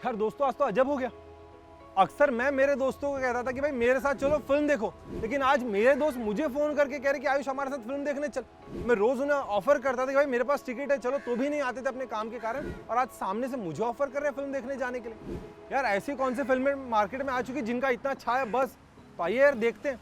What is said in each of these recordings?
यार दोस्तों आज तो अजब हो गया। अक्सर मैं मेरे दोस्तों को कहता था कि भाई मेरे साथ चलो फिल्म देखो, लेकिन आज मेरे दोस्त मुझे फोन करके कह रहे कि आयुष हमारे साथ फिल्म देखने चल। मैं रोज उन्हें ऑफर करता था कि भाई मेरे पास टिकट है चलो, तो भी नहीं आते थे अपने काम के कारण, और आज सामने से मुझे ऑफर कर रहे हैं फिल्म देखने जाने के लिए। यार ऐसी कौन सी फिल्में मार्केट में आ चुकी जिनका इतना अच्छा है बस। तो आइए यार देखते हैं।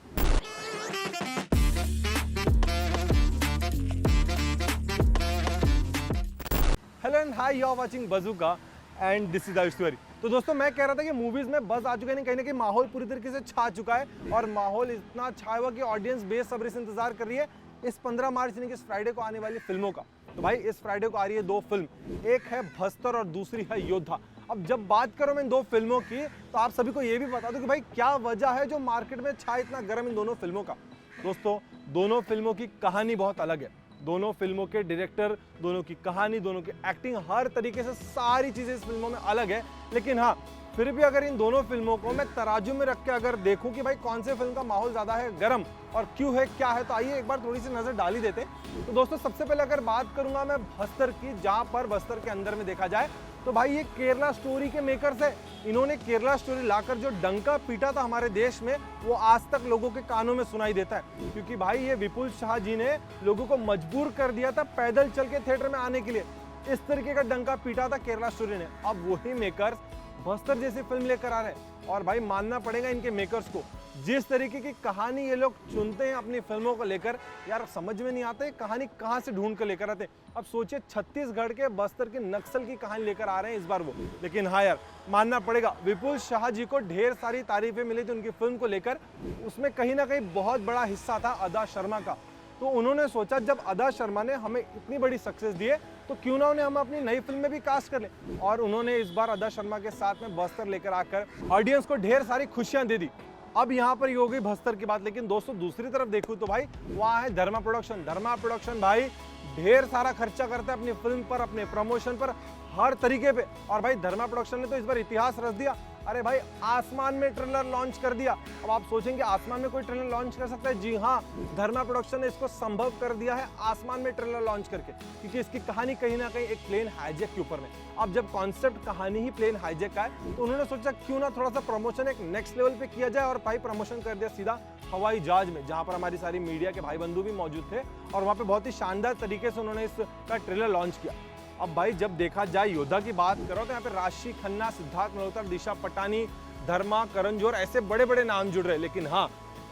Hello and hi, you are watching Bazooka and this is Ayush Tiwari. तो दोस्तों मैं कह रहा था कि मूवीज में बज़ आ चुका है, कहीं ना कहीं माहौल पूरी तरीके से छा चुका है, और माहौल इतना छाया हुआ कि ऑडियंस बेसब्री से इंतजार कर रही है इस 15 मार्च यानी कि इस फ्राइडे को आने वाली फिल्मों का। तो भाई इस फ्राइडे को आ रही है दो फिल्म, एक है बस्तर और दूसरी है योद्धा। अब जब बात करो मैं इन दो फिल्मों की, तो आप सभी को ये भी बता दूं कि भाई क्या वजह है जो मार्केट में छा इतना गर्म इन दोनों फिल्मों का। दोस्तों दोनों फिल्मों की कहानी बहुत अलग है, दोनों फिल्मों के डायरेक्टर, दोनों की कहानी, दोनों की एक्टिंग, हर तरीके से सारी चीजें इस फिल्मों में अलग है। लेकिन हाँ, फिर भी अगर इन दोनों फिल्मों को मैं तराजू में रख के अगर देखूं कि भाई कौन से फिल्म का माहौल ज्यादा है गर्म और क्यों है क्या है, तो आइए एक बार थोड़ी सी नजर डाल ही देते हैं। तो दोस्तों सबसे पहले अगर बात करूंगा मैं बस्तर की, जहां पर बस्तर के अंदर में देखा जाए तो भाई ये केरला स्टोरी के मेकर्स है। इन्होंने केरला स्टोरी लाकर जो डंका पीटा था हमारे देश में, वो आज तक लोगों के कानों में सुनाई देता है, क्योंकि भाई ये विपुल शाह जी ने लोगों को मजबूर कर दिया था पैदल चल के थिएटर में आने के लिए। इस तरीके का डंका पीटा था केरला स्टोरी ने। अब वही मेकर्स बस्तर जैसी फिल्म लेकर आ रहे हैं, और भाई मानना पड़ेगा इनके मेकर्स को, जिस तरीके की कहानी ये लोग चुनते हैं अपनी फिल्मों को लेकर, यार समझ में नहीं आता है कहानी कहां से ढूंढ कर लेकर आते हैं। अब सोचिए छत्तीसगढ़ के बस्तर के नक्सल की कहानी लेकर आ रहे हैं इस बार वो। लेकिन हाँ यार मानना पड़ेगा, विपुल शाह जी को ढेर सारी तारीफें मिली थी उनकी फिल्म को लेकर। उसमें कहीं ना कहीं बहुत बड़ा हिस्सा था अदा शर्मा का। तो उन्होंने सोचा जब अदा शर्मा ने हमें इतनी बड़ी सक्सेस दी है, तो क्यों ना उन्हें हम अपनी नई फिल्म में भी कास्ट कर लें। और उन्होंने इस बार अदा शर्मा के साथ में बस्तर लेकर आकर ऑडियंस को ढेर सारी खुशियां दे दी। अब यहाँ पर ये हो गई बस्तर की बात, लेकिन दोस्तों दूसरी तरफ देखूं तो भाई वहाँ है धर्मा प्रोडक्शन। धर्मा प्रोडक्शन भाई ढेर सारा खर्चा करता है अपनी फिल्म पर, अपने प्रमोशन पर, हर तरीके पे। और भाई धर्मा प्रोडक्शन ने तो इस बार इतिहास रच दिया। अरे भाई आसमान में ट्रेलर लॉन्च कर दिया। अब आप सोचेंगे आसमान में कोई ट्रेलर लॉन्च कर सकता है? जी हाँ, धर्मा प्रोडक्शन ने इसको संभव कर दिया है आसमान में ट्रेलर लॉन्च करके, क्योंकि इसकी कहानी कहीं ना कहीं एक प्लेन हाईजैक के ऊपर में। अब जब कॉन्सेप्ट कहानी ही प्लेन हाईजैक का है, तो उन्होंने सोचा क्यों ना थोड़ा सा प्रमोशन एक नेक्स्ट लेवल पे किया जाए, और भाई प्रमोशन कर दिया सीधा हवाई जहाज में, जहां पर हमारी सारी मीडिया के भाई बंधु भी मौजूद थे, और वहां पे बहुत ही शानदार तरीके से उन्होंने इसका ट्रेलर लॉन्च किया। अब भाई जब देखा जाए योद्धा की बात करो तो यहाँ पे राशि खन्ना, सिद्धार्थ मल्होत्रा, दिशा पटानी, धर्मा, करण जौहर, ऐसे बड़े बड़े नाम जुड़ रहे हैं। लेकिन हाँ,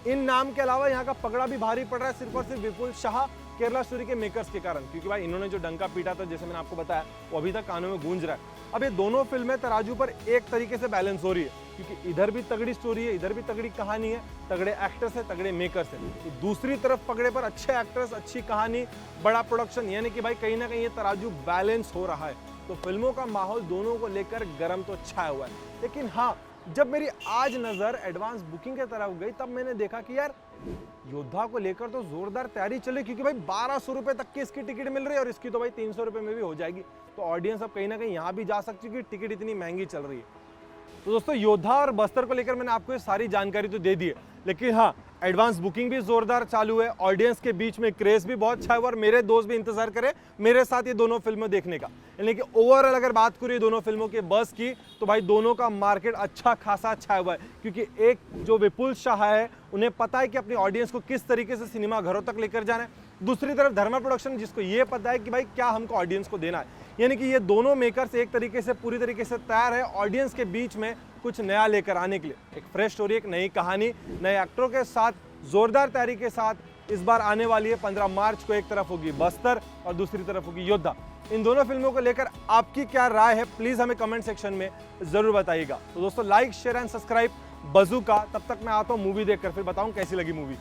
इन नाम के अलावा यहाँ का पगड़ा भी भारी पड़ रहा है सिर्फ और सिर्फ विपुल शाह केरला स्टोरी के मेकर्स के कारण, क्योंकि भाई इन्होंने जो डंका पीटा था, जैसे मैंने आपको बताया, वो अभी तक कानों में गूंज रहा है। अब ये दोनों फिल्में तराजू पर एक तरीके से बैलेंस हो रही है, क्योंकि इधर भी तगड़ी स्टोरी है, इधर भी तगड़ी कहानी है, तगड़े एक्टर्स है, तगड़े मेकर्स है। दूसरी तरफ पगड़े पर अच्छे एक्टर्स, अच्छी कहानी, बड़ा प्रोडक्शन, यानी कि भाई कहीं ना कहीं ये तराजू बैलेंस हो रहा है। तो फिल्मों का माहौल दोनों को लेकर गर्म तो छाया हुआ है। लेकिन हाँ, जब मेरी आज नजर एडवांस बुकिंग की तरफ गई, तब मैंने देखा कि यार योद्धा को लेकर तो जोरदार तैयारी चले, क्योंकि भाई 1200 रुपए तक की इसकी टिकट मिल रही है, और इसकी तो भाई 300 रुपए में भी हो जाएगी। तो ऑडियंस अब कहीं ना कहीं यहाँ भी जा सकती है, क्योंकि टिकट इतनी महंगी चल रही है। तो दोस्तों योद्धा और बस्तर को लेकर मैंने आपको ये सारी जानकारी तो दे दी है, लेकिन हाँ एडवांस बुकिंग भी जोरदार चालू है, ऑडियंस के बीच में क्रेज भी बहुत छाया हुआ, और मेरे दोस्त भी इंतजार करें मेरे साथ ये दोनों फिल्में देखने का। यानी कि ओवरऑल अगर बात करें दोनों फिल्मों के बस की, तो भाई दोनों का मार्केट अच्छा खासा छाया हुआ है, क्योंकि एक जो विपुल शाह है उन्हें पता है कि अपनी ऑडियंस को किस तरीके से सिनेमा घरों तक लेकर जाना है। दूसरी तरफ धर्मा प्रोडक्शन, जिसको ये पता है कि भाई क्या हमको ऑडियंस को देना है। यानी कि ये दोनों मेकर्स एक तरीके से पूरी तरीके से तैयार है ऑडियंस के बीच में कुछ नया लेकर आने के लिए, एक फ्रेश स्टोरी, एक नई कहानी, नए एक्टरों के साथ, जोरदार तैयारी के साथ इस बार आने वाली है 15 मार्च को। एक तरफ होगी बस्तर और दूसरी तरफ होगी योद्धा। इन दोनों फिल्मों को लेकर आपकी क्या राय है, प्लीज हमें कमेंट सेक्शन में जरूर बताइएगा। तो दोस्तों like, share and subscribe bazooka. तब तक मैं आता हूँ मूवी देखकर, फिर बताऊं कैसी लगी मूवी।